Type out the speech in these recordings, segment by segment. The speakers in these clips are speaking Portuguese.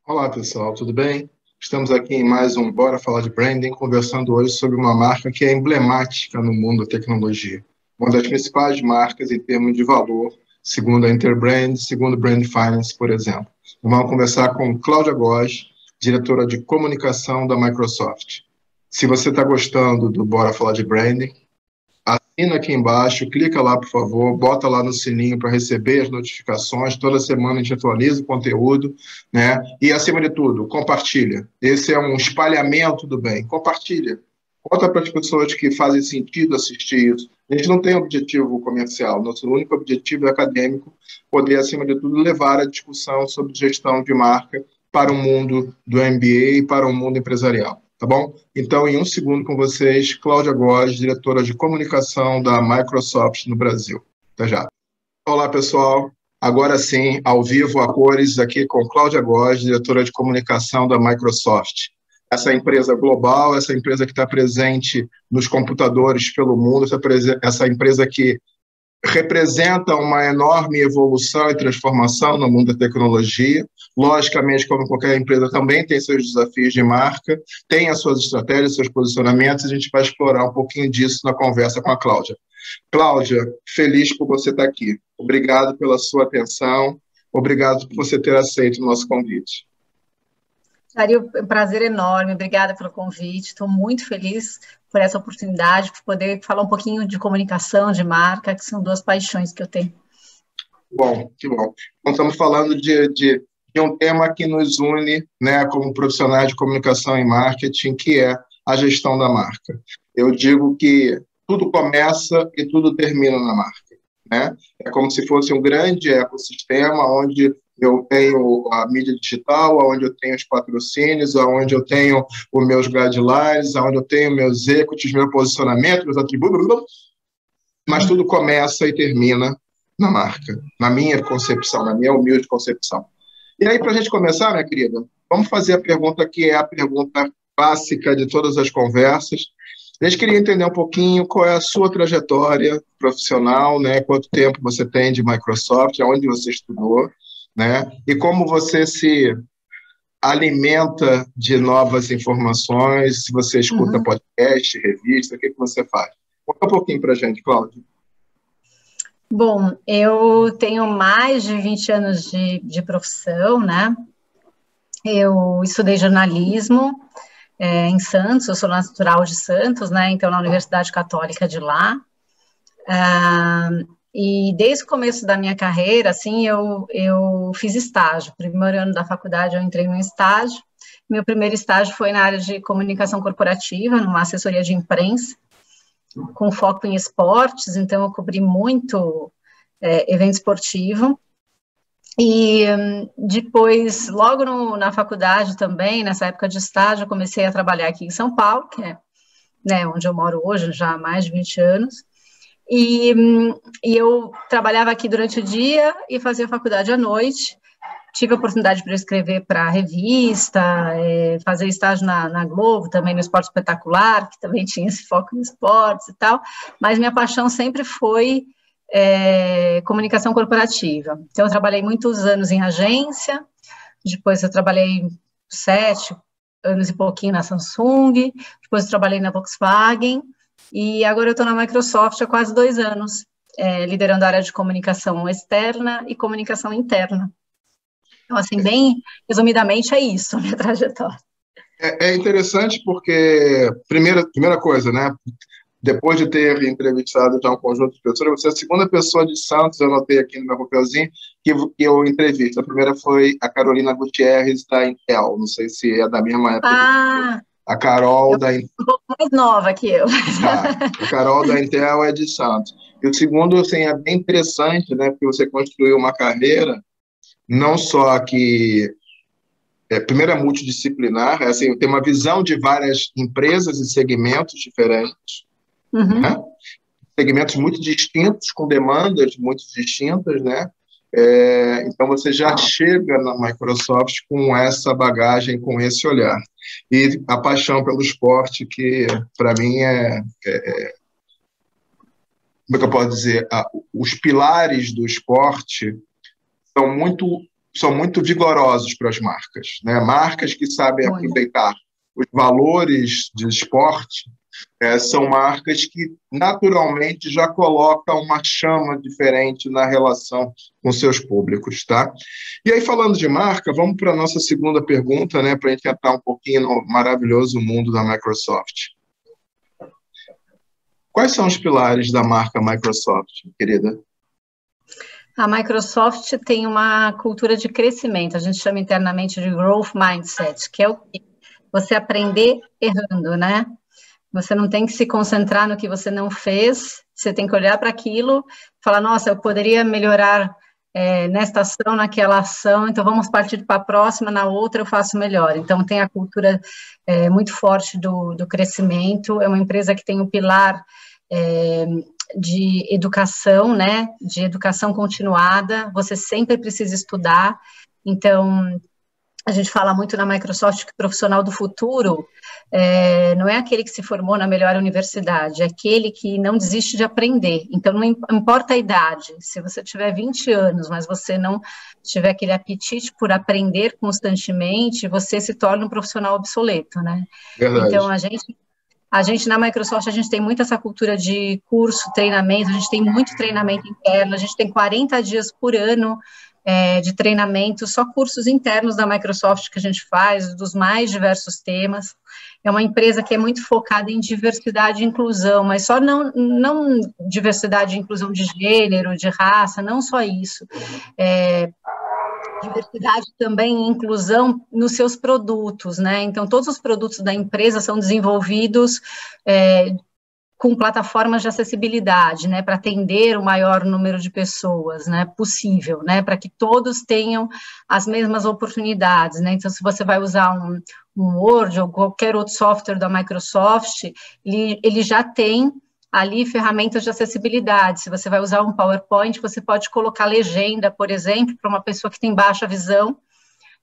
Olá, pessoal, tudo bem? Estamos aqui em mais um Bora Falar de Branding, conversando hoje sobre uma marca que é emblemática no mundo da tecnologia. Uma das principais marcas em termos de valor, segundo a Interbrand, segundo Brand Finance, por exemplo. Vamos conversar com Cláudia Góes, diretora de comunicação da Microsoft. Se você está gostando do Bora Falar de Branding, assina aqui embaixo, clica lá, por favor, bota lá no sininho para receber as notificações. Toda semana a gente atualiza o conteúdo, né? E, acima de tudo, compartilha. Esse é um espalhamento do bem. Compartilha. Conta para as pessoas que fazem sentido assistir isso. A gente não tem objetivo comercial. Nosso único objetivo é acadêmico, poder, acima de tudo, levar a discussão sobre gestão de marca para o mundo do MBA e para o mundo empresarial. Tá bom? Então, em um segundo com vocês, Cláudia Góes, diretora de comunicação da Microsoft no Brasil. Até já. Olá, pessoal. Agora sim, ao vivo, a cores, aqui com Cláudia Góes, diretora de comunicação da Microsoft. Essa empresa global, essa empresa que está presente nos computadores pelo mundo, essa empresa que representa uma enorme evolução e transformação no mundo da tecnologia. Logicamente, como qualquer empresa, também tem seus desafios de marca, tem as suas estratégias, seus posicionamentos, e a gente vai explorar um pouquinho disso na conversa com a Cláudia. Cláudia, feliz por você estar aqui. Obrigado pela sua atenção, obrigado por você ter aceito o nosso convite. Dario, é um prazer enorme, obrigada pelo convite, estou muito feliz por essa oportunidade, por poder falar um pouquinho de comunicação, de marca, que são duas paixões que eu tenho. Bom, que bom. Então, estamos falando de um tema que nos une, né, como profissionais de comunicação e marketing, que é a gestão da marca. Eu digo que tudo começa e tudo termina na marca, né? É como se fosse um grande ecossistema onde eu tenho a mídia digital, onde eu tenho os patrocínios, onde eu tenho os meus guidelines, onde eu tenho meus equities, meu posicionamento, meus atributos, mas tudo começa e termina na marca, na minha concepção, na minha humilde concepção. E aí, para a gente começar, minha querida, vamos fazer a pergunta que é a pergunta clássica de todas as conversas. A gente queria entender um pouquinho qual é a sua trajetória profissional, né? Quanto tempo você tem de Microsoft, aonde você estudou, né? E como você se alimenta de novas informações, se você escuta podcast, revista, o que você faz? Conta um pouquinho para a gente, Cláudia. Bom, eu tenho mais de 20 anos de profissão, né? Eu estudei jornalismo em Santos, eu sou natural de Santos, né? Então, na Universidade Católica de lá. E desde o começo da minha carreira, assim, eu fiz estágio. Primeiro ano da faculdade eu entrei no estágio. Meu primeiro estágio foi na área de comunicação corporativa, numa assessoria de imprensa, com foco em esportes, então eu cobri muito evento esportivo. E depois, logo na faculdade também, nessa época de estágio, eu comecei a trabalhar aqui em São Paulo, que é, né, onde eu moro hoje, já há mais de 20 anos. E eu trabalhava aqui durante o dia e fazia faculdade à noite. Tive a oportunidade para escrever para a revista, fazer estágio na Globo, também no Esporte Espetacular, que também tinha esse foco em esportes e tal, mas minha paixão sempre foi comunicação corporativa. Então, eu trabalhei muitos anos em agência, depois eu trabalhei 7 anos e pouquinho na Samsung, depois eu trabalhei na Volkswagen, e agora eu estou na Microsoft há quase 2 anos, liderando a área de comunicação externa e comunicação interna. Então, assim, bem resumidamente, é isso a minha trajetória. É interessante porque, primeira coisa, né? Depois de ter entrevistado já um conjunto de pessoas, você é a segunda pessoa de Santos, eu anotei aqui no meu papelzinho, que eu entrevisto. A primeira foi a Carolina Gutierrez, da Intel. Não sei se é da mesma época. A Carol da Intel. Um pouco mais nova que eu. A Carol da Intel é de Santos. E o segundo, assim, é bem interessante, né? Porque você construiu uma carreira não só que primeiro é multidisciplinar, assim, tem uma visão de várias empresas e segmentos diferentes, né? Segmentos muito distintos, com demandas muito distintas, né? Então, você já chega na Microsoft com essa bagagem, com esse olhar. E a paixão pelo esporte, que, para mim, como é que eu posso dizer? Os pilares do esporte são muito são muito vigorosos para as marcas, né? Marcas que sabem Muito. aproveitar os valores de esporte são marcas que naturalmente já colocam uma chama diferente na relação com seus públicos, tá? E aí, falando de marca, vamos para a nossa segunda pergunta, né, para a gente entrar um pouquinho no maravilhoso mundo da Microsoft. Quais são os pilares da marca Microsoft, querida? A Microsoft tem uma cultura de crescimento, a gente chama internamente de growth mindset, que é o que você aprender errando, né? Você não tem que se concentrar no que você não fez, você tem que olhar para aquilo e falar, nossa, eu poderia melhorar nesta ação, naquela ação, então vamos partir para a próxima, na outra eu faço melhor. Então tem a cultura muito forte do crescimento, é uma empresa que tem um pilar de educação, né, de educação continuada, você sempre precisa estudar, então a gente fala muito na Microsoft que o profissional do futuro não é aquele que se formou na melhor universidade, é aquele que não desiste de aprender. Então, não importa a idade, se você tiver 20 anos, mas você não tiver aquele apetite por aprender constantemente, você se torna um profissional obsoleto, né? Verdade. Então, a gente na Microsoft, a gente tem muito essa cultura de curso, treinamento, a gente tem muito treinamento interno, a gente tem 40 dias por ano de treinamento, só cursos internos da Microsoft que a gente faz, dos mais diversos temas. É uma empresa que é muito focada em diversidade e inclusão, mas só não diversidade e inclusão de gênero, de raça, não só isso. Diversidade também e inclusão nos seus produtos, né? Então, todos os produtos da empresa são desenvolvidos com plataformas de acessibilidade, né, para atender o maior número de pessoas, né, possível, né, para que todos tenham as mesmas oportunidades, né, então se você vai usar um Word ou qualquer outro software da Microsoft, ele já tem ali ferramentas de acessibilidade, se você vai usar um PowerPoint, você pode colocar legenda, por exemplo, para uma pessoa que tem baixa visão,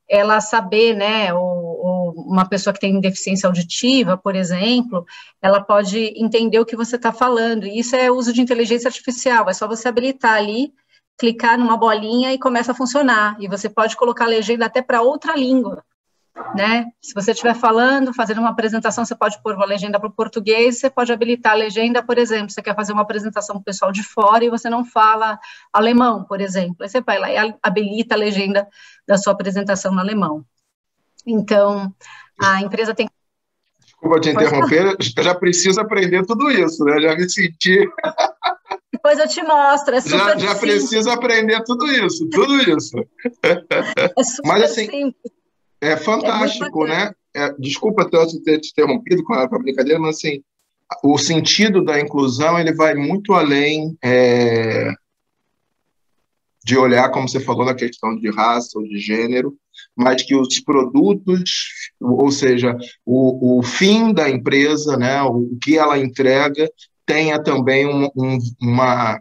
ela saber, né, ou uma pessoa que tem deficiência auditiva, por exemplo, ela pode entender o que você está falando, e isso é uso de inteligência artificial, é só você habilitar ali, clicar numa bolinha e começa a funcionar, e você pode colocar a legenda até para outra língua, né, se você estiver falando, fazendo uma apresentação, você pode pôr uma legenda para o português, você pode habilitar a legenda, por exemplo, você quer fazer uma apresentação para o pessoal de fora e você não fala alemão, por exemplo, aí você vai lá e habilita a legenda da sua apresentação no alemão. Então, a empresa tem... Desculpa te interromper, eu já preciso aprender tudo isso, né, já me senti... Depois eu te mostro, é super já preciso aprender tudo isso, É super Mas, assim, simples. É fantástico, né? Desculpa ter te interrompido com a brincadeira, mas assim, o sentido da inclusão ele vai muito além de olhar, como você falou, na questão de raça ou de gênero, mas que os produtos, ou seja, o fim da empresa, né, o que ela entrega, tenha também uma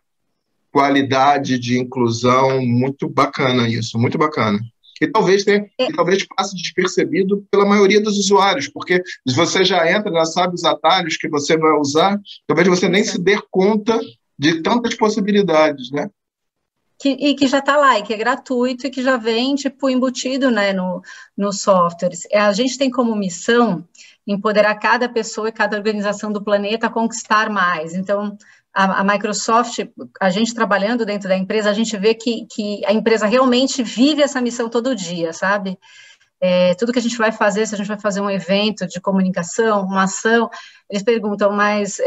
qualidade de inclusão muito bacana, isso, muito bacana. E talvez passe despercebido pela maioria dos usuários, porque se você já entra, já sabe os atalhos que você vai usar, talvez você nem se dê conta de tantas possibilidades, né? E que já está lá, e que é gratuito, e que já vem, tipo, embutido, né, no software. A gente tem como missão empoderar cada pessoa e cada organização do planeta a conquistar mais. Então, a Microsoft, a gente trabalhando dentro da empresa, a gente vê que a empresa realmente vive essa missão todo dia, sabe? Tudo que a gente vai fazer, se a gente vai fazer um evento de comunicação, uma ação, eles perguntam, mas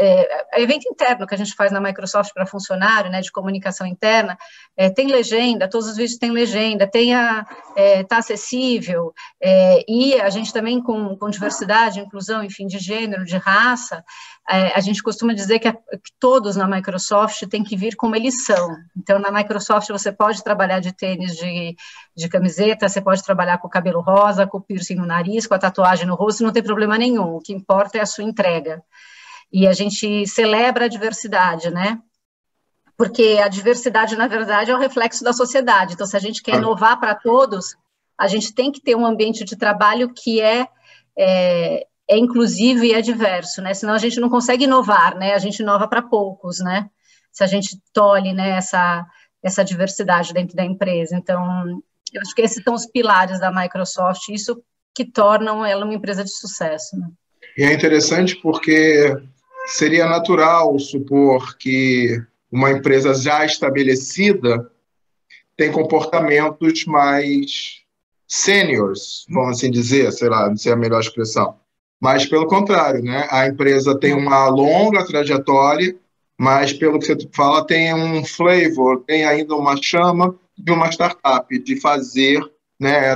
evento interno que a gente faz na Microsoft para funcionário, né, de comunicação interna, tem legenda, todos os vídeos têm legenda, tá acessível, e a gente também com diversidade, inclusão, enfim, de gênero, de raça, a gente costuma dizer que todos na Microsoft têm que vir como eles são. Então, na Microsoft você pode trabalhar de tênis, de camiseta, você pode trabalhar com o cabelo rosa, com o piercing no nariz, com a tatuagem no rosto, não tem problema nenhum, o que importa é a sua entrega. E a gente celebra a diversidade, né? Porque a diversidade, na verdade, é o reflexo da sociedade. Então, se a gente quer inovar para todos, a gente tem que ter um ambiente de trabalho que é inclusivo e é diverso, né? Senão a gente não consegue inovar, né? A gente inova para poucos, né? Se a gente tolhe, né, essa diversidade dentro da empresa. Então, Eu acho que esses são os pilares da Microsoft, isso que tornam ela uma empresa de sucesso, né? E é interessante porque seria natural supor que uma empresa já estabelecida tem comportamentos mais seniors, vamos assim dizer, sei lá, não sei a melhor expressão. Mas, pelo contrário, né? A empresa tem uma longa trajetória, mas, pelo que você fala, tem um flavor, tem ainda uma chama de uma startup, de fazer, né,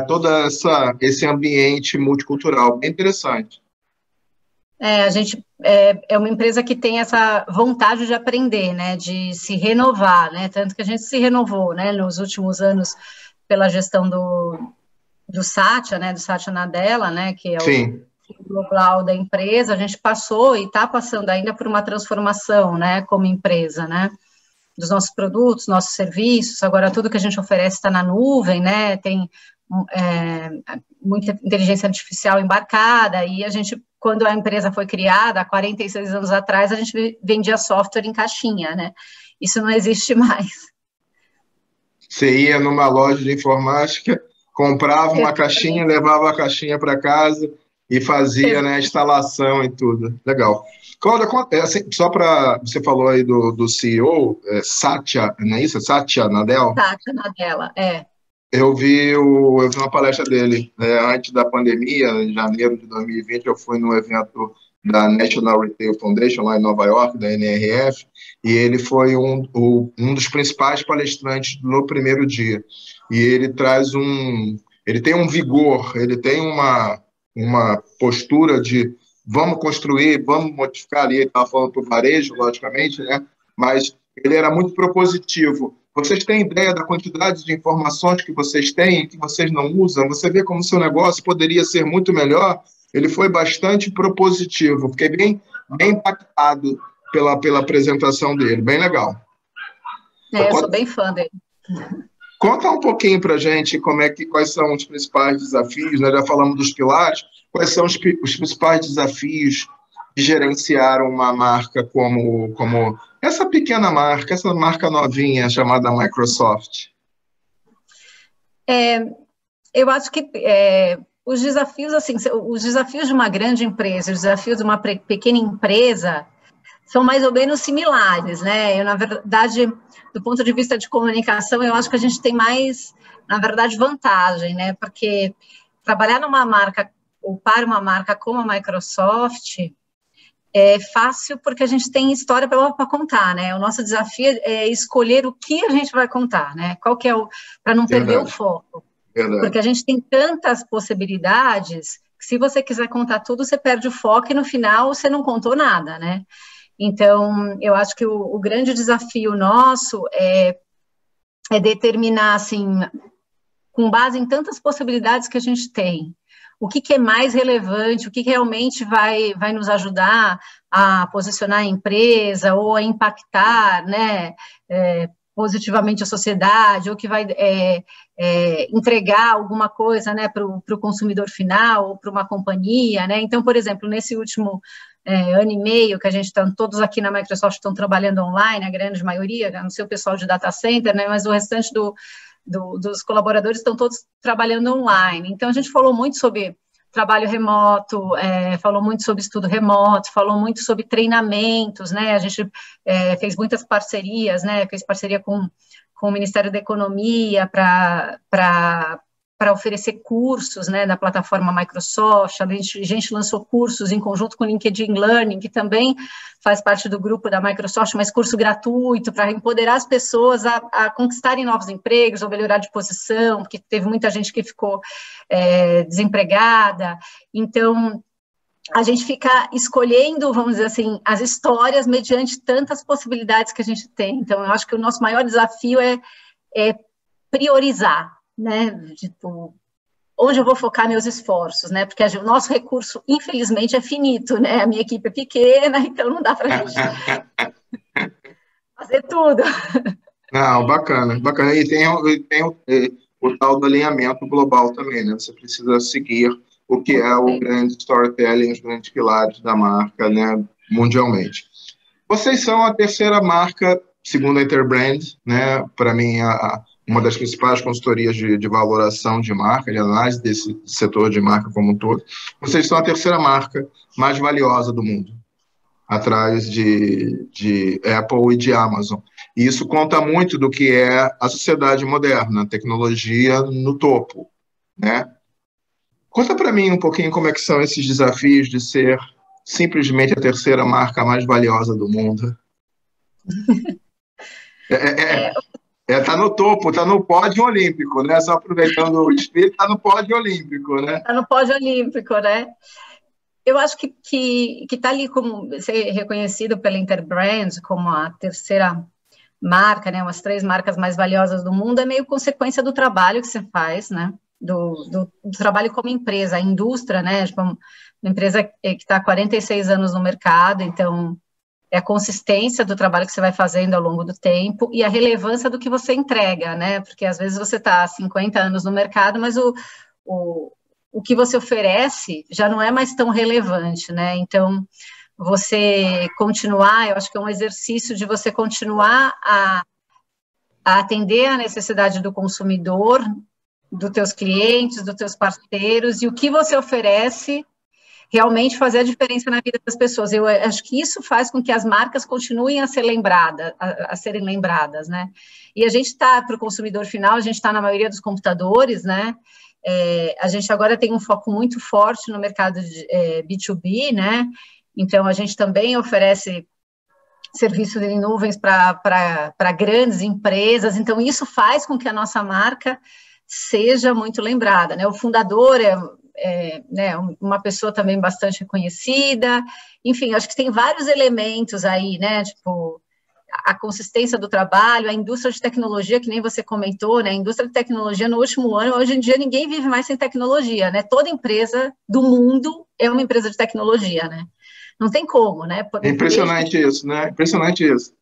esse ambiente multicultural. Bem interessante. A gente é uma empresa que tem essa vontade de aprender, né, de se renovar, né, tanto que a gente se renovou, né, nos últimos anos pela gestão do Satya, né, do Satya Nadella, né, que é Sim. o global da empresa. A gente passou e está passando ainda por uma transformação, né, como empresa, né, dos nossos produtos, nossos serviços. Agora tudo que a gente oferece está na nuvem, né, tem muita inteligência artificial embarcada, e a gente, quando a empresa foi criada, há 46 anos atrás, a gente vendia software em caixinha, né? Isso não existe mais. Você ia numa loja de informática, comprava uma caixinha, levava a caixinha para casa e fazia, né, a instalação e tudo. Legal. Cláudia, assim, só para... Você falou aí do CEO, Satya, não é isso? Satya Nadella? Satya Nadella, Eu vi uma palestra dele antes da pandemia, em janeiro de 2020. Eu fui num evento da National Retail Foundation, lá em Nova York, da NRF, e ele foi um dos principais palestrantes no primeiro dia. E ele ele tem um vigor, ele tem uma postura de vamos construir, vamos modificar ali. Ele estava falando para o varejo, logicamente, né? Mas ele era muito propositivo. Vocês têm ideia da quantidade de informações que vocês têm e que vocês não usam? Você vê como o seu negócio poderia ser muito melhor? Ele foi bastante propositivo, fiquei bem impactado pela apresentação dele, bem legal. Eu sou bem fã dele. Conta um pouquinho para a gente quais são os principais desafios, né? Já falamos dos pilares, quais são os principais desafios de gerenciar uma marca como essa pequena marca, essa marca novinha chamada Microsoft? Eu acho que os desafios, assim, os desafios de uma grande empresa, os desafios de uma pequena empresa são mais ou menos similares, né? Na verdade, do ponto de vista de comunicação, eu acho que a gente tem mais, na verdade, vantagem, né? Porque trabalhar numa marca ou para uma marca como a Microsoft é fácil porque a gente tem história para contar, né? O nosso desafio é escolher o que a gente vai contar, né? Qual que é para não perder o foco. Verdade. Porque a gente tem tantas possibilidades que se você quiser contar tudo, você perde o foco e no final você não contou nada, né? Então, eu acho que o grande desafio nosso é determinar, assim, com base em tantas possibilidades que a gente tem, o que é mais relevante, o que realmente vai nos ajudar a posicionar a empresa ou a impactar, né, positivamente a sociedade, ou que vai entregar alguma coisa, né, para o consumidor final, ou para uma companhia, né? Então, por exemplo, nesse último ano e meio que a gente está, todos aqui na Microsoft estão trabalhando online, a grande maioria, não sei o pessoal de data center, né, mas o restante dos colaboradores estão todos trabalhando online. Então, a gente falou muito sobre trabalho remoto, falou muito sobre estudo remoto, falou muito sobre treinamentos, né? A gente fez muitas parcerias, né? Fez parceria com o Ministério da Economia para oferecer cursos, né, na plataforma Microsoft. A gente lançou cursos em conjunto com o LinkedIn Learning, que também faz parte do grupo da Microsoft, mas curso gratuito para empoderar as pessoas a conquistarem novos empregos, ou melhorar de posição, porque teve muita gente que ficou desempregada. Então, a gente fica escolhendo, vamos dizer assim, as histórias mediante tantas possibilidades que a gente tem. Então, eu acho que o nosso maior desafio é priorizar, né, tipo, onde eu vou focar meus esforços, né, porque o nosso recurso, infelizmente, é finito, né, a minha equipe é pequena, então não dá para a gente fazer tudo. Não, bacana. E tem o tal do alinhamento global também, né, você precisa seguir o que é o grande storytelling, os grandes pilares da marca, né, mundialmente. Vocês são a terceira marca, segundo a Interbrand, né, para mim, uma das principais consultorias de valoração de marca, de análise desse setor de marca como um todo. Vocês são a terceira marca mais valiosa do mundo, atrás de Apple e de Amazon. E isso conta muito do que é a sociedade moderna, a tecnologia no topo, né? Conta para mim um pouquinho como é que são esses desafios de ser simplesmente a terceira marca mais valiosa do mundo. Tá no topo, tá no pódio olímpico, né? Só aproveitando o espírito, tá no pódio olímpico, né? Tá no pódio olímpico, né? Eu acho que tá ali como ser reconhecido pela Interbrand como a terceira marca, né? Umas 3 marcas mais valiosas do mundo, é meio consequência do trabalho que você faz, né? Do trabalho como empresa, a indústria, né? Tipo, uma empresa que está há 46 anos no mercado, então é a consistência do trabalho que você vai fazendo ao longo do tempo e a relevância do que você entrega, né? Porque às vezes você está há 50 anos no mercado, mas o que você oferece já não é mais tão relevante, né? Então, você continuar, eu acho que é um exercício de você continuar a atender a necessidade do consumidor, dos teus clientes, dos teus parceiros, e o que você oferece realmente fazer a diferença na vida das pessoas. Eu acho que isso faz com que as marcas continuem a ser lembradas, a serem lembradas, né? E a gente está, para o consumidor final, a gente está na maioria dos computadores, né? A gente agora tem um foco muito forte no mercado de B2B, né? Então, a gente também oferece serviços em nuvens para grandes empresas. Então, isso faz com que a nossa marca seja muito lembrada, né? O fundador né, uma pessoa também bastante reconhecida. Enfim, acho que tem vários elementos aí, né? Tipo, a consistência do trabalho, a indústria de tecnologia, que nem você comentou, né? A indústria de tecnologia no último ano, hoje em dia ninguém vive mais sem tecnologia, né? Toda empresa do mundo é uma empresa de tecnologia, né? Não tem como, né? É impressionante isso, né? Impressionante isso.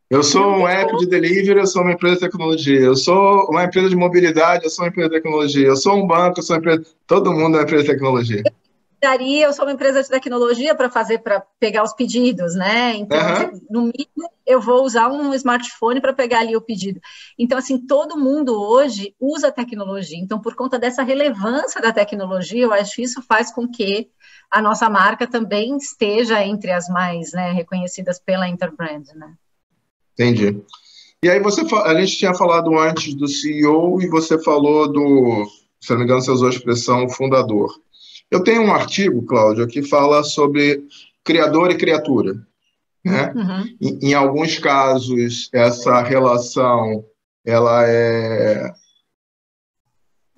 Eu sou um app de delivery, eu sou uma empresa de tecnologia. Eu sou uma empresa de mobilidade, eu sou uma empresa de tecnologia. Eu sou um banco, eu sou uma empresa... Todo mundo é uma empresa de tecnologia. Eu sou uma empresa de tecnologia para pegar os pedidos, né? Então, no mínimo, eu vou usar um smartphone para pegar ali o pedido. Então, assim, todo mundo hoje usa tecnologia. Então, por conta dessa relevância da tecnologia, eu acho que isso faz com que a nossa marca também esteja entre as mais, né, reconhecidas pela Interbrand, né? Entendi. E aí a gente tinha falado antes do CEO e você falou se não me engano, você usou a expressão fundador. Eu tenho um artigo, Cláudia, que fala sobre criador e criatura, né? Em alguns casos, essa relação ela é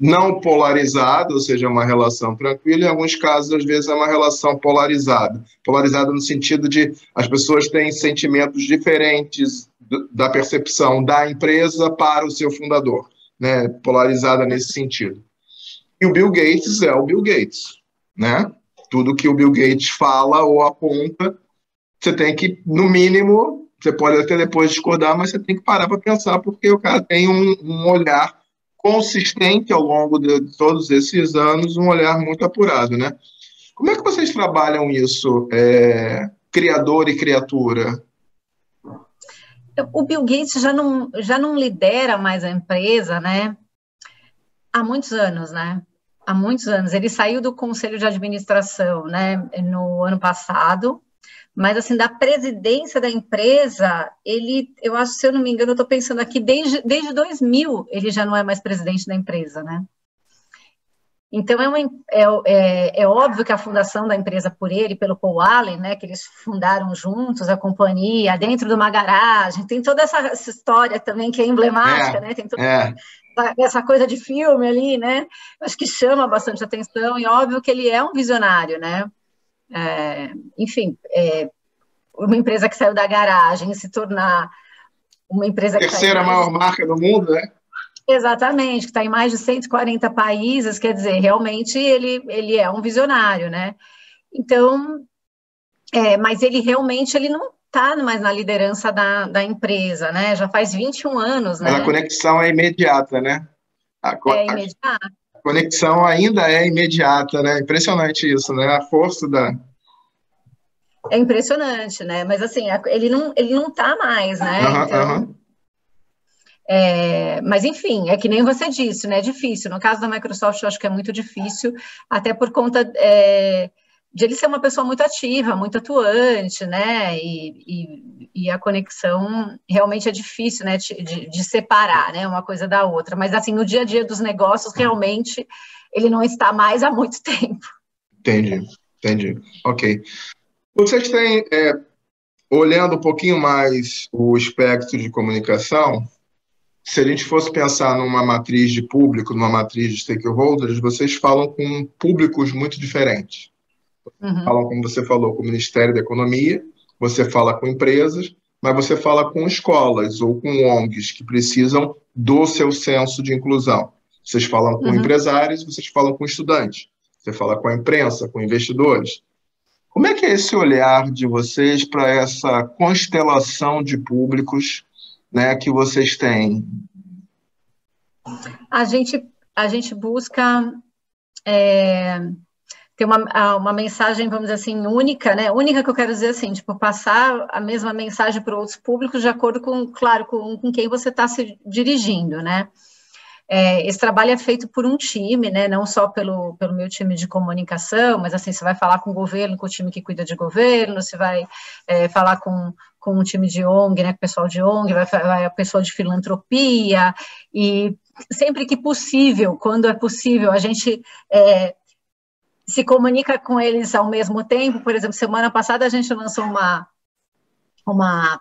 não polarizada, ou seja, é uma relação tranquila, em alguns casos, às vezes, é uma relação polarizada. Polarizada no sentido de as pessoas têm sentimentos diferentes da percepção da empresa para o seu fundador, né? Polarizada nesse sentido. E o Bill Gates é o Bill Gates, né? Tudo que o Bill Gates fala ou aponta, você tem que, no mínimo, você pode até depois discordar, mas você tem que parar para pensar, porque o cara tem um olhar consistente ao longo de todos esses anos, um olhar muito apurado, né? Como é que vocês trabalham isso, criador e criatura? O Bill Gates já não lidera mais a empresa, né? Há muitos anos, né? Há muitos anos. Ele saiu do conselho de administração, né? No ano passado. Mas, assim, da presidência da empresa, eu acho, se eu não me engano, eu estou pensando aqui, desde 2000, ele já não é mais presidente da empresa, né? Então, é óbvio que a fundação da empresa por ele, pelo Paul Allen, né, que eles fundaram juntos a companhia, dentro de uma garagem, tem toda essa história também que é emblemática, né? Tem toda essa coisa de filme ali, né? Acho que chama bastante atenção, e óbvio que ele é um visionário, né? Enfim, uma empresa que saiu da garagem e se tornar uma empresa que terceira maior marca do mundo, né? Exatamente, que está em mais de 140 países, quer dizer, realmente ele é um visionário, né? Então, mas ele realmente não está mais na liderança da empresa, né? Já faz 21 anos, né? Mas a conexão é imediata, né? Imediata. A conexão ainda é imediata, né? Impressionante isso, né? A força da... É impressionante, né? Mas assim, ele não tá mais, né? Então, Mas, enfim, é que nem você disse, né? É difícil. No caso da Microsoft, eu acho que é muito difícil, até por conta de ele ser uma pessoa muito ativa, muito atuante, né? E a conexão realmente é difícil, né? De separar, né? Uma coisa da outra. Mas, assim, no dia a dia dos negócios, realmente, ele não está mais há muito tempo. Entendi. Ok. Vocês têm, olhando um pouquinho mais o espectro de comunicação, se a gente fosse pensar numa matriz de público, numa matriz de stakeholders, vocês falam com públicos muito diferentes. Falam, como você falou, com o Ministério da Economia, você fala com empresas, mas você fala com escolas ou com ONGs que precisam do seu senso de inclusão. Vocês falam com empresários, vocês falam com estudantes. Você fala com a imprensa, com investidores. Como é que é esse olhar de vocês para essa constelação de públicos, né, que vocês têm? A gente busca ter uma mensagem, vamos dizer assim, única, né? Única que eu quero dizer assim, tipo, passar a mesma mensagem para outros públicos de acordo com, claro, com quem você está se dirigindo, né? Esse trabalho é feito por um time, né? Não só pelo meu time de comunicação, mas assim, você vai falar com o governo, com o time que cuida de governo, você vai falar com um time de ONG, né? Com o pessoal de ONG, vai a pessoa de filantropia, e sempre que possível, quando é possível, a gente se comunica com eles ao mesmo tempo. Por exemplo, semana passada a gente lançou uma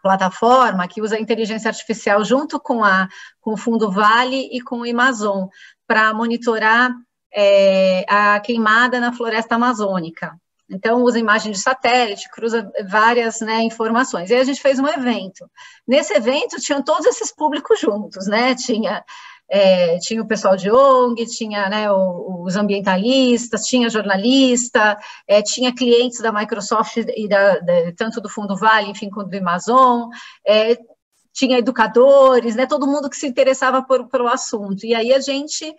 plataforma que usa a inteligência artificial junto com o Fundo Vale e com o Amazon para monitorar a queimada na floresta amazônica. Então, usa imagem de satélite, cruza várias, né, informações. E aí a gente fez um evento. Nesse evento, tinham todos esses públicos juntos, né? Tinha o pessoal de ONG, tinha, né, os ambientalistas, tinha jornalista, tinha clientes da Microsoft e tanto do Fundo Vale, enfim, quanto do Amazon, tinha educadores, né, todo mundo que se interessava pelo assunto. E aí a gente,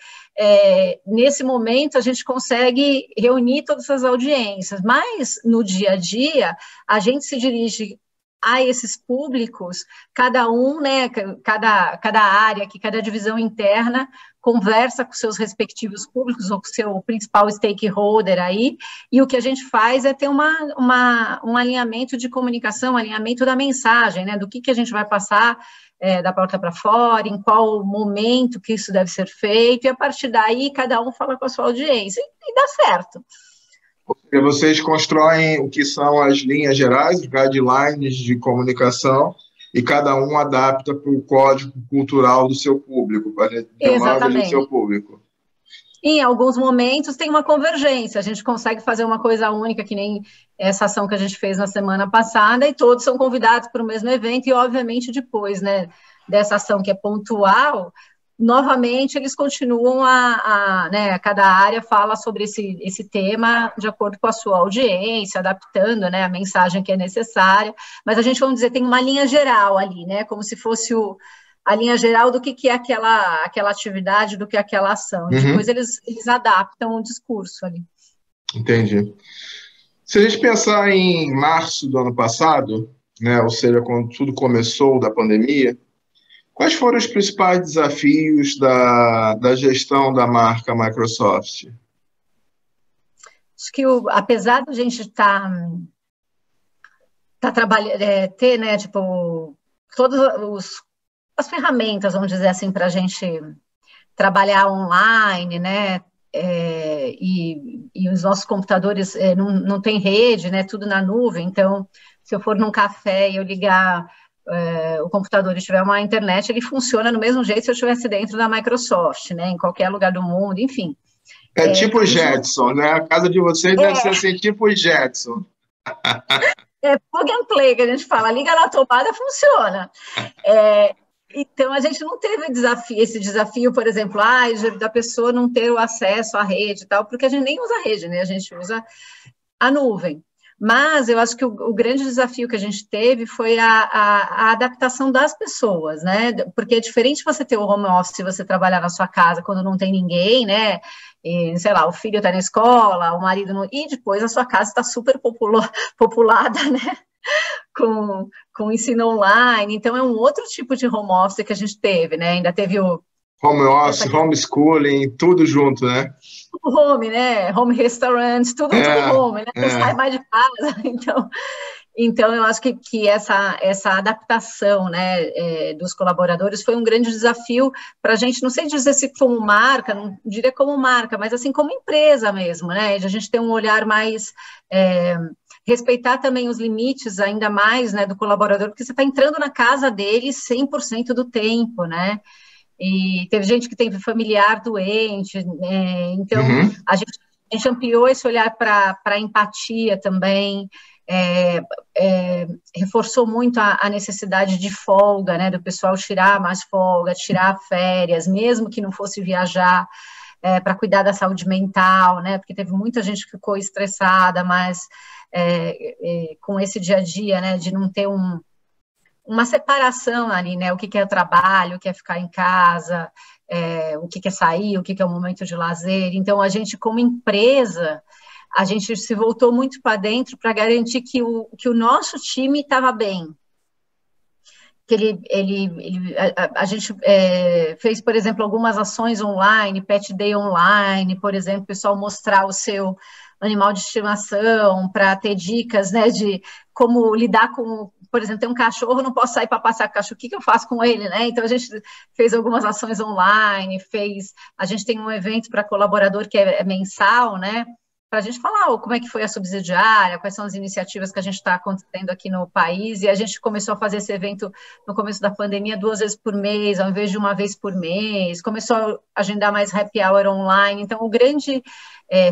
nesse momento, a gente consegue reunir todas essas audiências, mas no dia a dia, a gente se dirige a esses públicos, cada um, né, cada área, cada divisão interna conversa com seus respectivos públicos, ou com o seu principal stakeholder aí, e o que a gente faz é ter um alinhamento de comunicação, alinhamento da mensagem, né, do que a gente vai passar da porta para fora, em qual momento que isso deve ser feito, e a partir daí cada um fala com a sua audiência, e dá certo. Porque vocês constroem o que são as linhas gerais, os guidelines de comunicação, e cada um adapta para o código cultural do seu público, para as demandas do seu público. Em alguns momentos tem uma convergência, a gente consegue fazer uma coisa única, que nem essa ação que a gente fez na semana passada, e todos são convidados para o mesmo evento, e obviamente depois, né, dessa ação que é pontual, novamente, eles continuam né, cada área fala sobre esse tema de acordo com a sua audiência, adaptando, né, a mensagem que é necessária, mas a gente, vamos dizer, tem uma linha geral ali, né, como se fosse a linha geral do que é aquela atividade, do que é aquela ação, e depois eles adaptam o discurso ali. Entendi. Se a gente pensar em março do ano passado, né, ou seja, quando tudo começou da pandemia, quais foram os principais desafios da gestão da marca Microsoft? Acho que, apesar de a gente trabalhando, ter, né, tipo, todas as ferramentas, vamos dizer assim, para a gente trabalhar online, né, e os nossos computadores não tem rede, né, tudo na nuvem, então, se eu for num café e eu ligar o computador e tiver uma internet, ele funciona do mesmo jeito se eu estivesse dentro da Microsoft, né, em qualquer lugar do mundo, enfim. Tipo Jetson, né? A casa de vocês deve ser assim, tipo Jetson. Plug and play, que a gente fala, liga na tomada, funciona. Então, a gente não teve esse desafio, por exemplo, da pessoa não ter o acesso à rede e tal, porque a gente nem usa a rede, né? A gente usa a nuvem. Mas eu acho que o grande desafio que a gente teve foi a adaptação das pessoas, né? Porque é diferente você ter o home office, você trabalhar na sua casa quando não tem ninguém, né? E, sei lá, o filho está na escola, o marido não... E depois a sua casa está super populada, né? com ensino online, então é um outro tipo de home office que a gente teve, né? Ainda teve o Home office, homeschooling, tudo junto, né? home, né? Home restaurant, tudo home, né? Não sai mais de casa, então eu acho que essa adaptação, né, dos colaboradores foi um grande desafio para a gente, não sei dizer se como marca, não diria como marca, mas assim como empresa mesmo, né, de a gente ter um olhar mais, respeitar também os limites ainda mais, né, do colaborador, porque você está entrando na casa dele 100% do tempo, né, e teve gente que teve familiar doente, né, então a gente ampliou esse olhar para a empatia também, reforçou muito a necessidade de folga, né, do pessoal tirar mais folga, tirar férias, mesmo que não fosse viajar, para cuidar da saúde mental, né, porque teve muita gente que ficou estressada, mas com esse dia a dia, né, de não ter uma separação ali, né, o que é trabalho, o que é ficar em casa, o que é sair, o que é um momento de lazer. Então, a gente, como empresa, a gente se voltou muito para dentro para garantir que o nosso time estava bem. Que a gente fez, por exemplo, algumas ações online, Pet Day online, por exemplo, o pessoal mostrar o seu animal de estimação, para ter dicas, né, de como lidar com, por exemplo, tem um cachorro, não posso sair para passear com o cachorro, o que eu faço com ele, né? Então a gente fez algumas ações online, a gente tem um evento para colaborador que é mensal, né? Para a gente falar como é que foi a subsidiária, quais são as iniciativas que a gente está acontecendo aqui no país, e a gente começou a fazer esse evento no começo da pandemia 2 vezes por mês, ao invés de 1 vez por mês, começou a agendar mais happy hour online, então o grande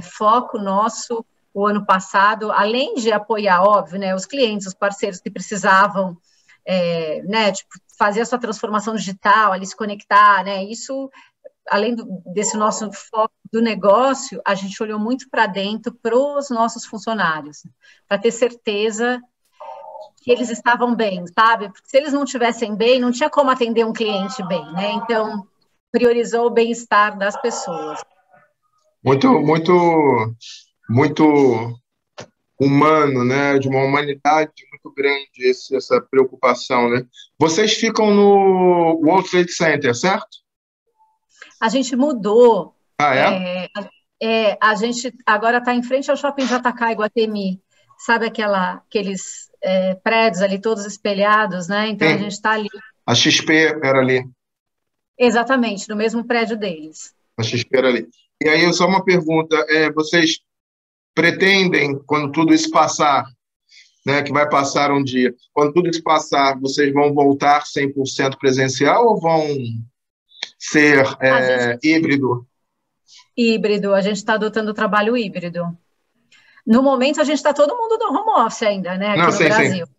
foco nosso, o ano passado, além de apoiar, óbvio, né, os clientes, os parceiros que precisavam, né, tipo, fazer a sua transformação digital, ali se conectar, né, isso, além desse nosso foco do negócio, a gente olhou muito para dentro para os nossos funcionários, para ter certeza que eles estavam bem, sabe? Porque se eles não estivessem bem, não tinha como atender um cliente bem, né? Então, priorizou o bem-estar das pessoas. Muito, muito, muito humano, né? De uma humanidade muito grande essa preocupação, né? Vocês ficam no World Trade Center, certo? A gente mudou. Ah, é? A gente agora está em frente ao Shopping JK Iguatemi. Sabe aqueles prédios ali todos espelhados, né? Então, a gente está ali. A XP era ali. Exatamente, no mesmo prédio deles. A XP era ali. E aí, só uma pergunta. Vocês pretendem, quando tudo isso passar, né, que vai passar um dia, quando tudo isso passar, vocês vão voltar 100% presencial ou vão ser híbrido? Híbrido, a gente está adotando o trabalho híbrido. No momento, a gente está todo mundo no home office ainda, né, aqui no Brasil. Sim.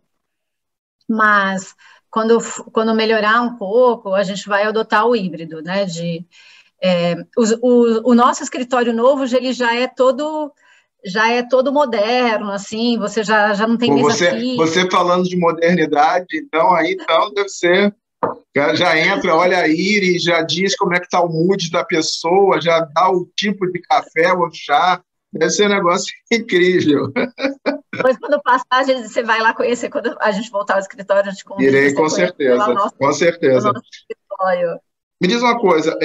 Mas, quando melhorar um pouco, a gente vai adotar o híbrido, né, o nosso escritório novo, ele já é todo moderno, assim, você já não tem mesa fixa. Você falando de modernidade, então deve ser, já entra, olha a Iris, já diz como é que está o mood da pessoa, já dá o tipo de café ou chá, deve ser um negócio incrível. Depois, quando passar, você vai lá conhecer, quando a gente voltar ao escritório, a gente convida. Irei, com certeza, com certeza. Me diz uma coisa,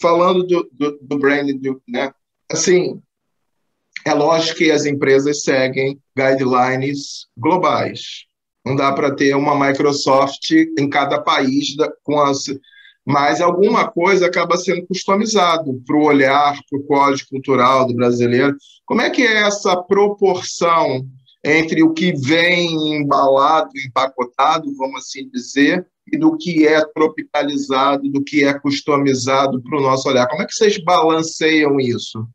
falando do branding, né? Assim, é lógico que as empresas seguem guidelines globais. Não dá para ter uma Microsoft em cada país mas alguma coisa acaba sendo customizado para o olhar, para o código cultural do brasileiro. Como é que é essa proporção entre o que vem embalado, empacotado, vamos assim dizer, e do que é tropicalizado, do que é customizado para o nosso olhar? Como é que vocês balanceiam isso?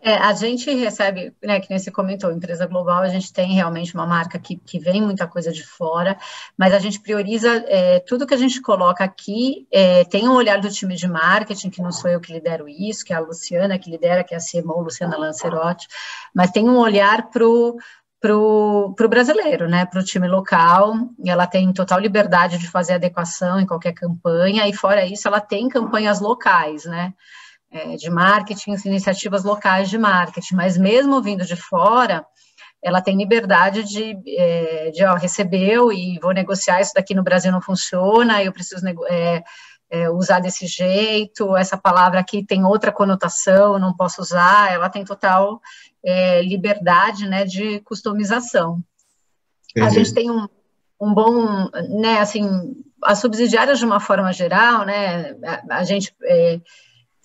A gente recebe, né, que nem você comentou, empresa global, a gente tem realmente uma marca que vem muita coisa de fora, mas a gente prioriza tudo que a gente coloca aqui, tem um olhar do time de marketing, que não sou eu que lidero isso, que é a Luciana que lidera, que é a CMO, Luciana Lancerotti, mas tem um olhar para o brasileiro, né, para o time local, ela tem total liberdade de fazer adequação em qualquer campanha, e fora isso, ela tem campanhas locais, né, de marketing, iniciativas locais de marketing, mas mesmo vindo de fora, ela tem liberdade de recebeu e vou negociar, isso daqui no Brasil não funciona, eu preciso usar desse jeito, essa palavra aqui tem outra conotação, não posso usar, ela tem total liberdade, né, de customização. Entendi. A gente tem um bom, né, assim, as subsidiárias de uma forma geral, né, a gente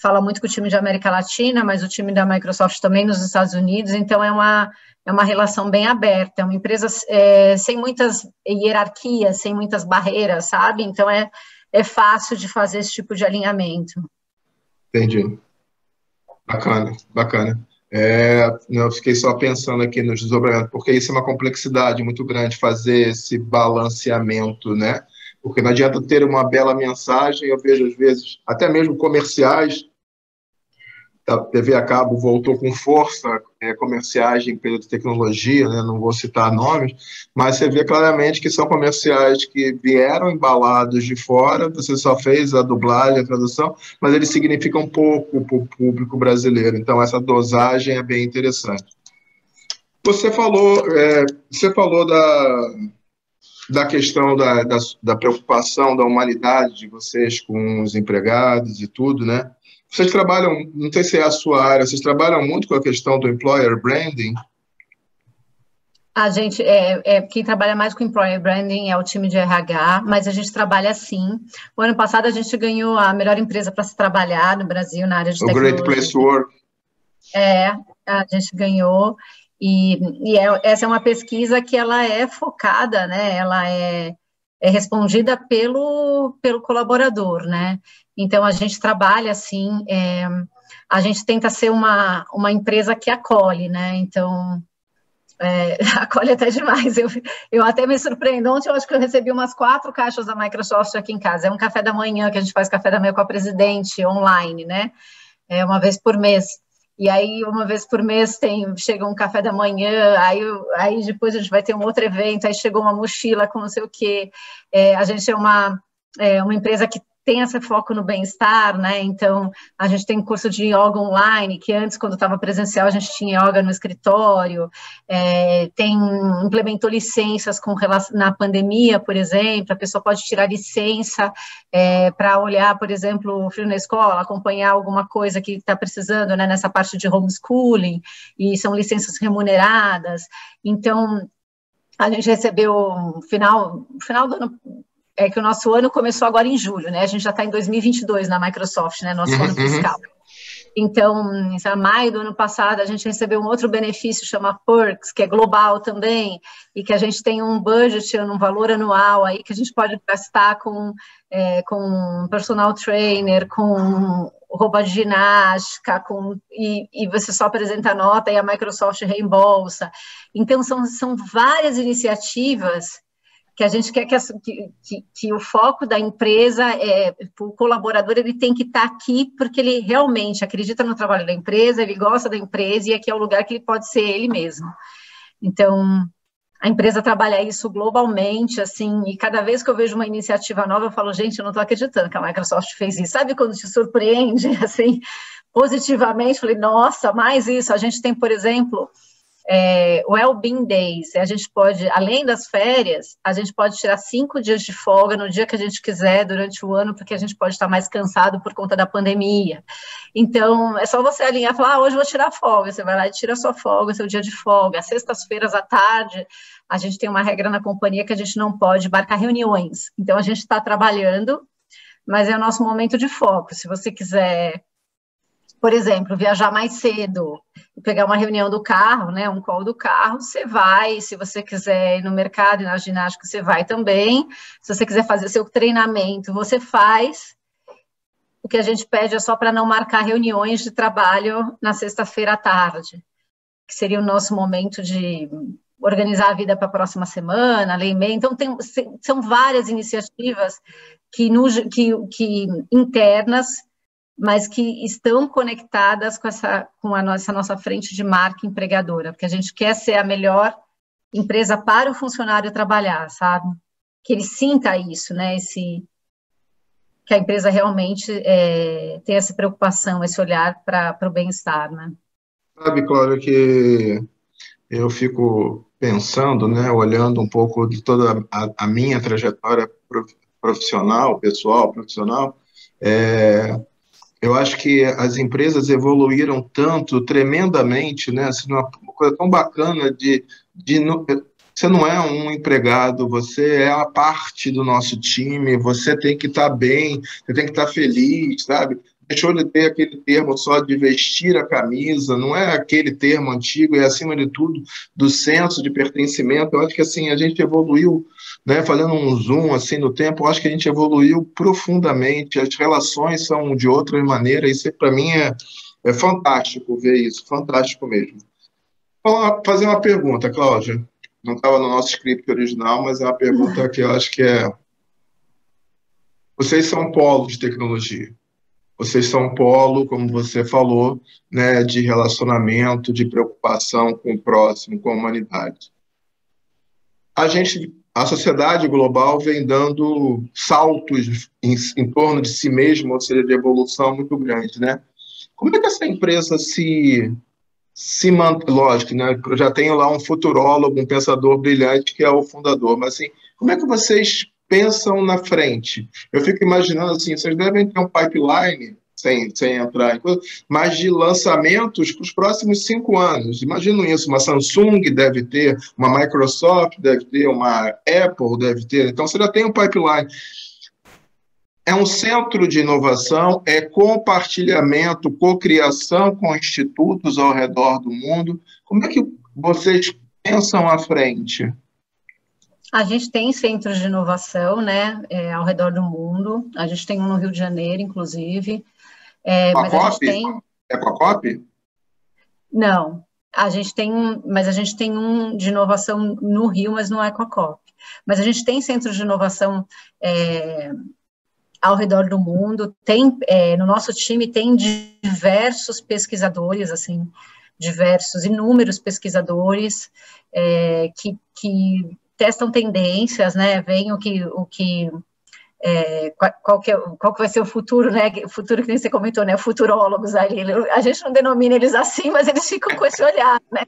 fala muito com o time de América Latina, mas o time da Microsoft também nos Estados Unidos, então é uma relação bem aberta, é uma empresa sem muitas hierarquias, sem muitas barreiras, sabe? Então é fácil de fazer esse tipo de alinhamento. Entendi. Bacana, bacana. Eu fiquei só pensando aqui nos desdobramentos, porque isso é uma complexidade muito grande, fazer esse balanceamento, né? Porque não adianta ter uma bela mensagem, eu vejo às vezes, até mesmo comerciais, a TV a cabo voltou com força, comerciais de empresa de tecnologia, né? Não vou citar nomes, mas você vê claramente que são comerciais que vieram embalados de fora, você só fez a dublagem, a tradução, mas eles significam pouco para o público brasileiro, então essa dosagem é bem interessante. Você falou da questão da preocupação da humanidade de vocês com os empregados e tudo, né? Vocês trabalham, não sei se é a sua área, vocês trabalham muito com a questão do employer branding? A gente, quem trabalha mais com employer branding é o time de RH, mas a gente trabalha sim. O ano passado a gente ganhou a melhor empresa para se trabalhar no Brasil na área de tecnologia. O Great Place to Work. A gente ganhou, essa é uma pesquisa que ela é focada, né? Ela é respondida pelo colaborador, né? Então, a gente trabalha assim, a gente tenta ser uma empresa que acolhe, né? Então, acolhe até demais. Eu até me surpreendo. Ontem eu acho que eu recebi umas 4 caixas da Microsoft aqui em casa. É um café da manhã, que a gente faz café da manhã com a presidente online, né? Uma vez por mês. E aí, uma vez por mês, chega um café da manhã, aí depois a gente vai ter um outro evento, aí chegou uma mochila com não sei o quê. A gente é uma empresa que tem esse foco no bem-estar, né? Então, a gente tem curso de yoga online, que antes, quando estava presencial, a gente tinha yoga no escritório, implementou licenças na pandemia, por exemplo, a pessoa pode tirar licença para olhar, por exemplo, o filho na escola, acompanhar alguma coisa que está precisando, né, nessa parte de homeschooling, e são licenças remuneradas. Então, a gente recebeu, no final do ano, que o nosso ano começou agora em julho, né? A gente já está em 2022 na Microsoft, né? Nosso ano fiscal. Então, em maio do ano passado, a gente recebeu um outro benefício, chama Perks, que é global também, e que a gente tem um budget, um valor anual aí, que a gente pode gastar com personal trainer, com roupa de ginástica, e você só apresenta a nota e a Microsoft reembolsa. Então, são várias iniciativas que a gente quer que o foco da empresa, o colaborador, ele tem que estar aqui porque ele realmente acredita no trabalho da empresa, ele gosta da empresa e aqui é o lugar que ele pode ser ele mesmo. Então, a empresa trabalha isso globalmente, assim, e cada vez que eu vejo uma iniciativa nova, eu falo, gente, eu não estou acreditando que a Microsoft fez isso. Sabe quando te surpreende, assim, positivamente? Falei, nossa, mais isso. A gente tem, por exemplo, Well-being Days, a gente pode, além das férias, a gente pode tirar 5 dias de folga no dia que a gente quiser durante o ano, porque a gente pode estar mais cansado por conta da pandemia. Então, é só você alinhar e falar, hoje eu vou tirar folga, você vai lá e tira a sua folga, seu dia de folga. Às sextas-feiras à tarde, a gente tem uma regra na companhia que a gente não pode marcar reuniões. Então, a gente está trabalhando, mas é o nosso momento de foco. Se você quiser, por exemplo, viajar mais cedo, pegar uma reunião do carro, né, um call do carro, você vai. Se você quiser ir no mercado e na ginástica, você vai também. Se você quiser fazer seu treinamento, você faz. O que a gente pede é só para não marcar reuniões de trabalho na sexta-feira à tarde, que seria o nosso momento de organizar a vida para a próxima semana, ler e-mail. Então, são várias iniciativas que internas, mas que estão conectadas com a nossa frente de marca empregadora, porque a gente quer ser a melhor empresa para o funcionário trabalhar, sabe? Que ele sinta isso, né? Que a empresa realmente tem essa preocupação, esse olhar para o bem-estar, né? Sabe, Cláudia, que eu fico pensando, né, olhando um pouco de toda a minha trajetória profissional, pessoal, profissional, é, eu acho que as empresas evoluíram tanto, tremendamente, né? Assim, uma coisa tão bacana você não é um empregado, você é a parte do nosso time, você tem que estar bem, você tem que estar feliz, sabe? Deixou de ter aquele termo só de vestir a camisa, não é aquele termo antigo, é acima de tudo do senso de pertencimento. Eu acho que assim a gente evoluiu, né, fazendo um zoom assim no tempo, eu acho que a gente evoluiu profundamente, as relações são de outra maneira, isso para mim é fantástico ver isso, fantástico mesmo. Vou fazer uma pergunta, Cláudia, não estava no nosso script original, mas é uma pergunta que eu acho que vocês são um polo de tecnologia, vocês são um polo, como você falou, né, de relacionamento, de preocupação com o próximo, com a humanidade. A sociedade global vem dando saltos em torno de si mesma, ou seja, de evolução muito grande, né? Como é que essa empresa se mantém? Lógico, né? Eu já tenho lá um futurólogo, um pensador brilhante que é o fundador, mas assim, como é que vocês pensam na frente? Eu fico imaginando assim, vocês devem ter um pipeline sem entrar em coisa, mas de lançamentos para os próximos 5 anos. Imagino isso, uma Samsung deve ter, uma Microsoft deve ter, uma Apple deve ter. Então, você já tem um pipeline. É um centro de inovação, é compartilhamento, cocriação com institutos ao redor do mundo. Como é que vocês pensam à frente? A gente tem centros de inovação, né, ao redor do mundo. A gente tem um no Rio de Janeiro, inclusive. Com a Mas a gente COP? tem... É com a COP? Não, mas a gente tem um de inovação no Rio, mas não é com a COP. Mas a gente tem centros de inovação ao redor do mundo. Tem, no nosso time tem diversos pesquisadores, assim, inúmeros pesquisadores que testam tendências, né? Veem o que qual que vai ser o futuro, né? O futuro que nem você comentou, né? Futurólogos ali. A gente não denomina eles assim, mas eles ficam com esse olhar, né?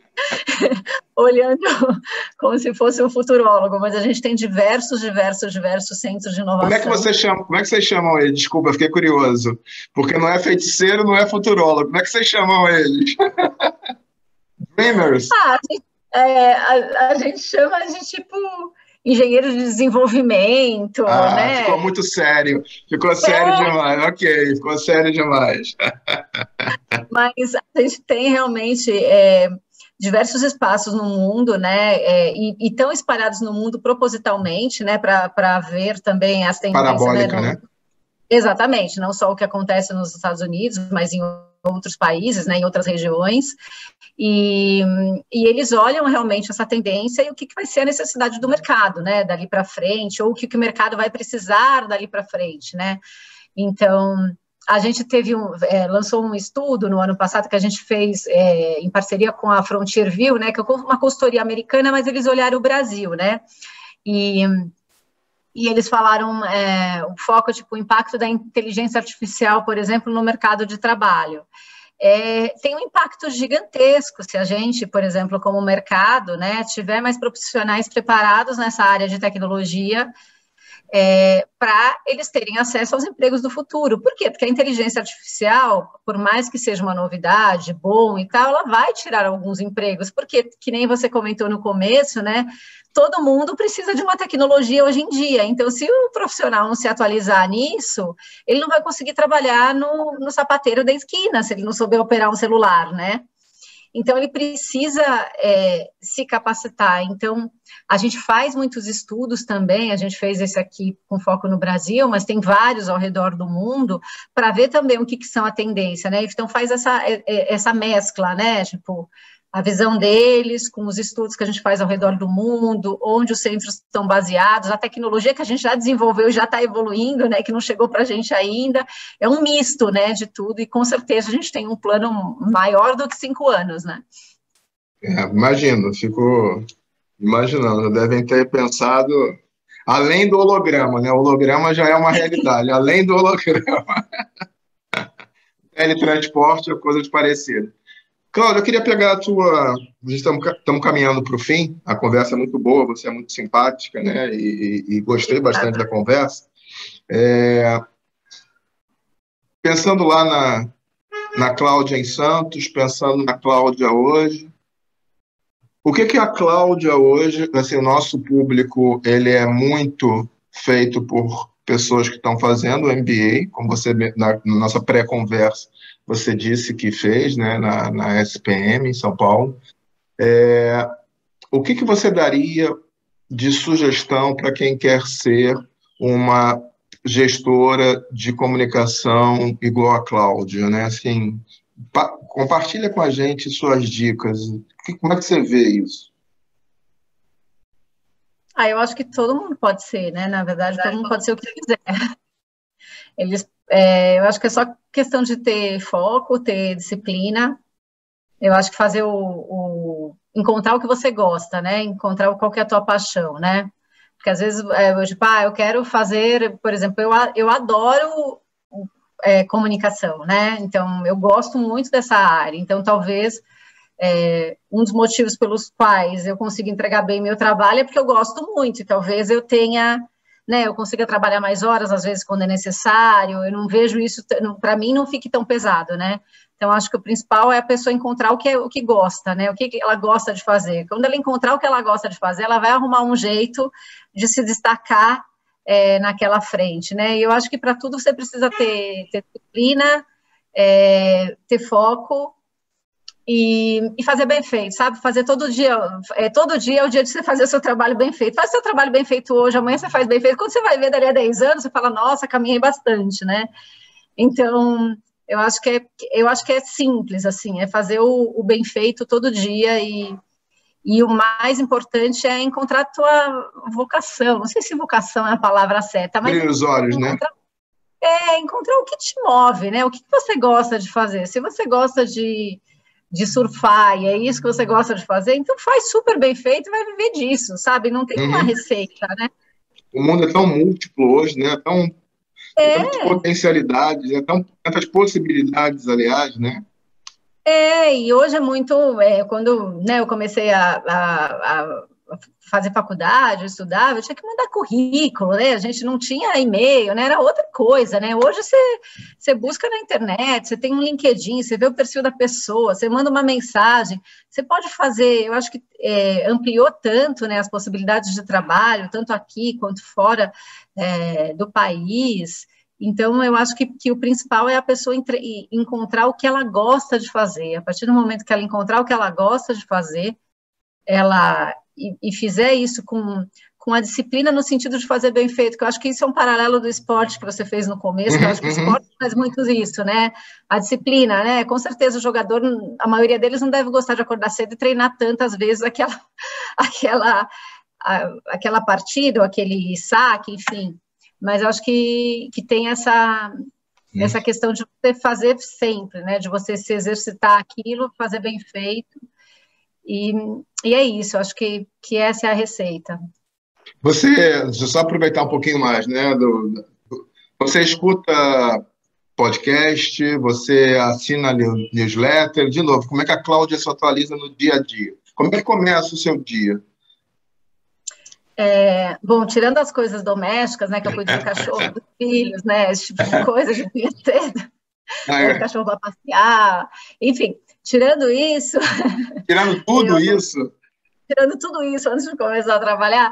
Olhando como se fosse um futurólogo, mas a gente tem diversos centros de inovação. Como é que vocês chamam eles? Desculpa, fiquei curioso. Porque não é feiticeiro, não é futurólogo. Como é que vocês chamam eles? Dreamers? A gente chama de tipo engenheiro de desenvolvimento, né? Ficou muito sério. Ficou sério demais. Ok, ficou sério demais. Mas a gente tem realmente diversos espaços no mundo, né? E estão espalhados no mundo propositalmente, né? Para ver também as tendências. Parabólica, né? Exatamente, não só o que acontece nos Estados Unidos, mas em outros países, né, em outras regiões, e eles olham realmente essa tendência e o que vai ser a necessidade do mercado, né, dali para frente, ou o que o mercado vai precisar dali para frente, né. Então, a gente lançou um estudo no ano passado que a gente fez em parceria com a Frontier View, né, que é uma consultoria americana, mas eles olharam o Brasil, né, e eles falaram o foco, tipo, o impacto da inteligência artificial, por exemplo, no mercado de trabalho. Tem um impacto gigantesco se a gente, por exemplo, como mercado, né, tiver mais profissionais preparados nessa área de tecnologia, para eles terem acesso aos empregos do futuro. Por quê? Porque a inteligência artificial, por mais que seja uma novidade, bom e tal, ela vai tirar alguns empregos, porque, que nem você comentou no começo, né, todo mundo precisa de uma tecnologia hoje em dia, então se o profissional não se atualizar nisso, ele não vai conseguir trabalhar no sapateiro da esquina, se ele não souber operar um celular, né? Então, ele precisa se capacitar. Então, a gente faz muitos estudos também, a gente fez esse aqui com foco no Brasil, mas tem vários ao redor do mundo, para ver também o que são a tendência, né? Então, faz essa mescla, né? Tipo, a visão deles, com os estudos que a gente faz ao redor do mundo, onde os centros estão baseados, a tecnologia que a gente já desenvolveu, já está evoluindo, né, que não chegou para a gente ainda, é um misto, né, de tudo, e com certeza a gente tem um plano maior do que 5 anos, né. Imagino, fico imaginando, devem ter pensado além do holograma, né, o holograma já é uma realidade, além do holograma, teletransporte é coisa de parecida. Cláudia, eu queria pegar a tua... Estamos caminhando para o fim, a conversa é muito boa, você é muito simpática, né? E gostei bastante da conversa. Pensando lá na Cláudia em Santos, pensando na Cláudia hoje, o que a Cláudia hoje, assim, o nosso público, ele é muito feito por pessoas que estão fazendo MBA, como você, na nossa pré-conversa, você disse que fez, né, na SPM, em São Paulo. O que você daria de sugestão para quem quer ser uma gestora de comunicação igual a Cláudia, né? Assim, compartilha com a gente suas dicas. Como é que você vê isso? Eu acho que todo mundo pode ser, né? Na verdade, todo mundo pode ser o que quiser. Eu acho que é só questão de ter foco, ter disciplina. Eu acho que fazer encontrar o que você gosta, né? Encontrar qual que é a tua paixão, né? Porque às vezes, eu quero fazer, por exemplo, eu adoro comunicação, né? Então, eu gosto muito dessa área. Então, talvez um dos motivos pelos quais eu consigo entregar bem meu trabalho é porque eu gosto muito. E talvez eu tenha, né? Eu consiga trabalhar mais horas, às vezes, quando é necessário. Eu não vejo isso, para mim, não fique tão pesado, né? Então, acho que o principal é a pessoa encontrar o que gosta, né? O que ela gosta de fazer. Quando ela encontrar o que ela gosta de fazer, ela vai arrumar um jeito de se destacar naquela frente, né? E eu acho que para tudo você precisa ter disciplina, ter foco e fazer bem feito, sabe? Fazer todo dia é o dia de você fazer o seu trabalho bem feito. Faz seu trabalho bem feito hoje, amanhã você faz bem feito. Quando você vai ver dali a 10 anos, você fala, nossa, caminhei bastante, né? Então, eu acho que é simples, assim, é fazer o bem feito todo dia e o mais importante é encontrar a tua vocação. Não sei se vocação é a palavra certa, mas Abrir os olhos, né? Encontrar o que te move, né? O que você gosta de fazer. Se você gosta de surfar e é isso que você gosta de fazer, então faz super bem feito e vai viver disso, sabe? Não tem uma receita, né? O mundo é tão múltiplo hoje, né? Tantas potencialidades, tantas possibilidades, aliás, né? E hoje é muito, quando, né, eu comecei a fazer faculdade, eu estudava, eu tinha que mandar currículo, né, a gente não tinha e-mail, né, era outra coisa, né, hoje você busca na internet, você tem um LinkedIn, você vê o perfil da pessoa, você manda uma mensagem, você pode fazer, eu acho que ampliou tanto, né, as possibilidades de trabalho, tanto aqui quanto fora do país. Então, eu acho que o principal é a pessoa encontrar o que ela gosta de fazer. A partir do momento que ela encontrar o que ela gosta de fazer, e fizer isso com a disciplina no sentido de fazer bem feito, que eu acho que isso é um paralelo do esporte que você fez no começo, que eu acho que o esporte faz muito isso, né? A disciplina, né? Com certeza o jogador, a maioria deles não deve gostar de acordar cedo e treinar tantas vezes aquela partida, ou aquele saque, enfim. Mas eu acho que tem essa questão de você fazer sempre, né? De você se exercitar aquilo, fazer bem feito. E é isso, eu acho que essa é a receita. Só aproveitar um pouquinho mais, né? Você escuta podcast, você assina newsletter, de novo, como é que a Cláudia se atualiza no dia a dia? Como é que começa o seu dia? Bom, tirando as coisas domésticas, né, que eu cuido do cachorro, dos filhos, né, esse tipo de coisa de manhã cedo, o cachorro vai passear, enfim, tirando isso... Tirando tudo isso? Tirando tudo isso, antes de começar a trabalhar,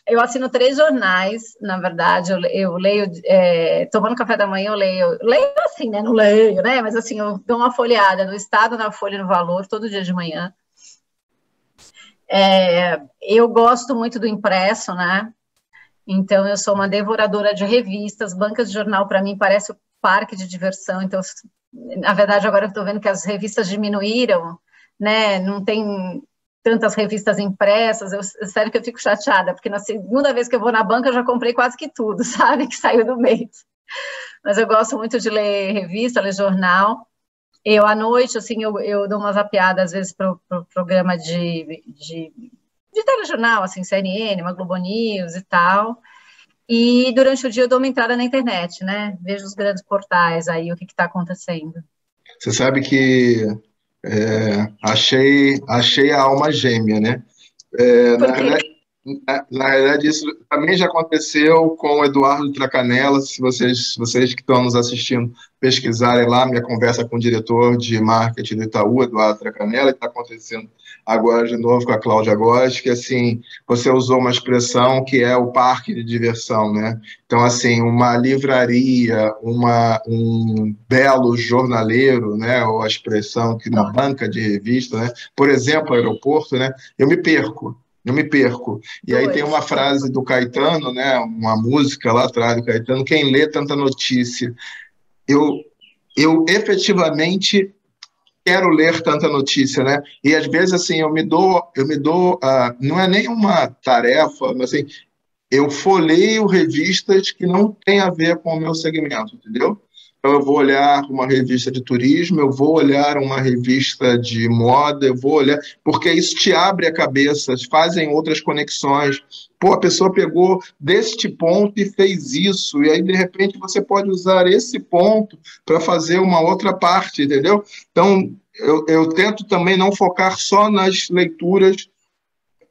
eu assino 3 jornais, na verdade, eu leio, tomando café da manhã, eu leio assim, né, não leio, né, mas assim, eu dou uma folheada no Estado, na Folha e no Valor, todo dia de manhã. Eu gosto muito do impresso, né, então eu sou uma devoradora de revistas, bancas de jornal para mim parece um parque de diversão, então, na verdade, agora eu estou vendo que as revistas diminuíram, né, não tem tantas revistas impressas, sério que eu fico chateada, porque na segunda vez que eu vou na banca eu já comprei quase que tudo, sabe, que saiu do mês. Mas eu gosto muito de ler revista, ler jornal. Eu, à noite, assim, eu dou uma zapeada, às vezes, para o programa de telejornal, assim, CNN, uma Globo News e tal. E durante o dia eu dou uma entrada na internet, né? Vejo os grandes portais aí, o que está acontecendo. Você sabe que Achei a alma gêmea, né? Por quê? Na realidade, isso também já aconteceu com o Eduardo Tracanella. Se vocês que estão nos assistindo pesquisarem lá, minha conversa com o diretor de marketing do Itaú, Eduardo Tracanella, está acontecendo agora de novo com a Cláudia Góes, que assim, você usou uma expressão que é o parque de diversão, né? Então, assim, uma livraria, um belo jornaleiro, né? Ou a expressão que uma banca de revista, né? Por exemplo, aeroporto, né? Eu me perco. E aí tem uma frase do Caetano, né, uma música lá atrás do Caetano: quem lê tanta notícia. Eu efetivamente quero ler tanta notícia, né? E às vezes assim não é nem uma tarefa, mas assim, eu folheio revistas que não têm a ver com o meu segmento, entendeu? Então, eu vou olhar uma revista de turismo, eu vou olhar uma revista de moda, eu vou olhar, porque isso te abre a cabeça, fazem outras conexões. Pô, a pessoa pegou deste ponto e fez isso, e aí, de repente, você pode usar esse ponto para fazer uma outra parte, entendeu? Então, eu tento também não focar só nas leituras,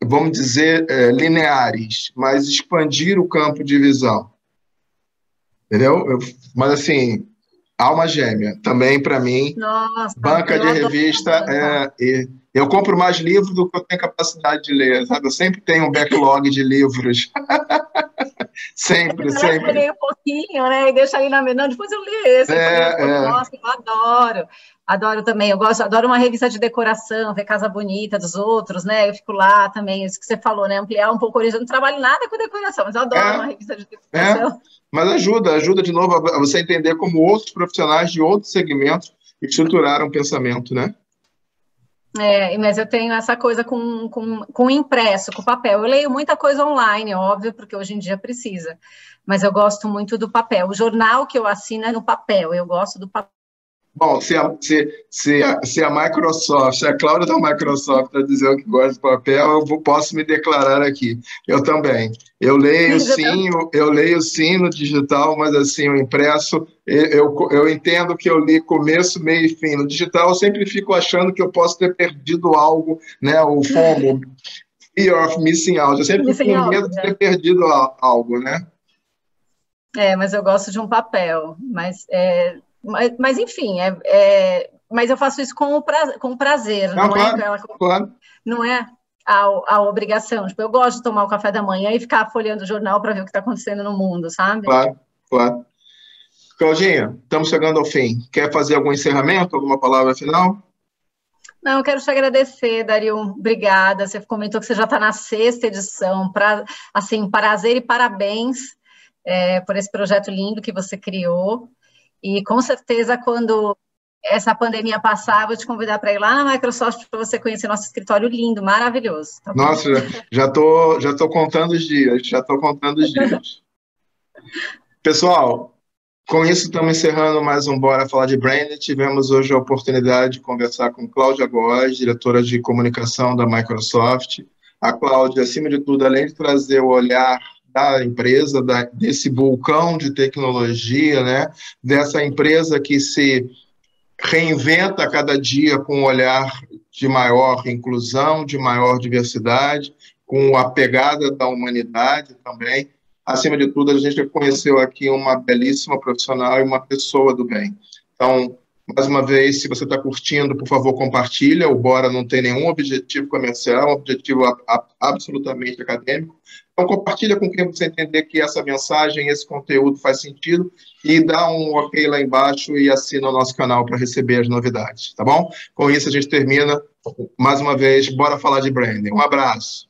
vamos dizer, lineares, mas expandir o campo de visão, entendeu? Mas, assim, alma gêmea, também para mim, Nossa, banca eu de adoro revista, banca. eu compro mais livros do que eu tenho capacidade de ler, sabe? Eu sempre tenho um backlog de livros, sempre, Parece que eu sempre. leio um pouquinho, né? E deixa ali na mesa. Não, depois eu li esse. Nossa, eu adoro. Adoro também. Adoro uma revista de decoração, ver casa bonita dos outros, né? Eu fico lá também, isso que você falou, né? Ampliar um pouco o horizonte. Eu não trabalho nada com decoração, mas eu adoro uma revista de decoração. Mas ajuda de novo a você entender como outros profissionais de outros segmentos estruturaram o pensamento, né? Mas eu tenho essa coisa com impresso, com papel. Eu leio muita coisa online, óbvio, porque hoje em dia precisa. Mas eu gosto muito do papel. O jornal que eu assino é no papel. Eu gosto do papel. Bom, se a Microsoft, se a Cláudia da Microsoft está dizendo que gosta de papel, posso me declarar aqui. Eu também. Eu leio sim no digital, mas assim, o impresso, eu entendo que eu li começo, meio e fim. No digital, eu sempre fico achando que eu posso ter perdido algo, né? O FOMO, Fear of Missing Out. Eu sempre fico com medo de ter perdido algo, né? Mas eu gosto de um papel. Mas enfim, mas eu faço isso com prazer, não claro. Não é a obrigação. Tipo, eu gosto de tomar o café da manhã e ficar folheando o jornal para ver o que está acontecendo no mundo, sabe? Claro. Claudinha, estamos chegando ao fim. Quer fazer algum encerramento, alguma palavra final? Não, eu quero te agradecer, Dario. Obrigada. Você comentou que você já está na 6ª edição. Assim, prazer e parabéns por esse projeto lindo que você criou. E com certeza, quando essa pandemia passar, vou te convidar para ir lá na Microsoft para você conhecer nosso escritório lindo, maravilhoso. Tá bom? Nossa, já tô contando os dias, Pessoal, com isso estamos encerrando mais um Bora Falar de Branding. Tivemos hoje a oportunidade de conversar com Cláudia Góes, diretora de comunicação da Microsoft. A Cláudia, acima de tudo, além de trazer o olhar da empresa, desse vulcão de tecnologia, né? Dessa empresa que se reinventa a cada dia com um olhar de maior inclusão, de maior diversidade, com a pegada da humanidade também. Acima de tudo, a gente conheceu aqui uma belíssima profissional e uma pessoa do bem. Então, mais uma vez, se você está curtindo, por favor, compartilha. O Bora não tem nenhum objetivo comercial, é um objetivo absolutamente acadêmico. Então, compartilha com quem você entender que essa mensagem, esse conteúdo faz sentido e dá um ok lá embaixo e assina o nosso canal para receber as novidades, tá bom? Com isso, a gente termina. Mais uma vez, bora falar de branding. Um abraço.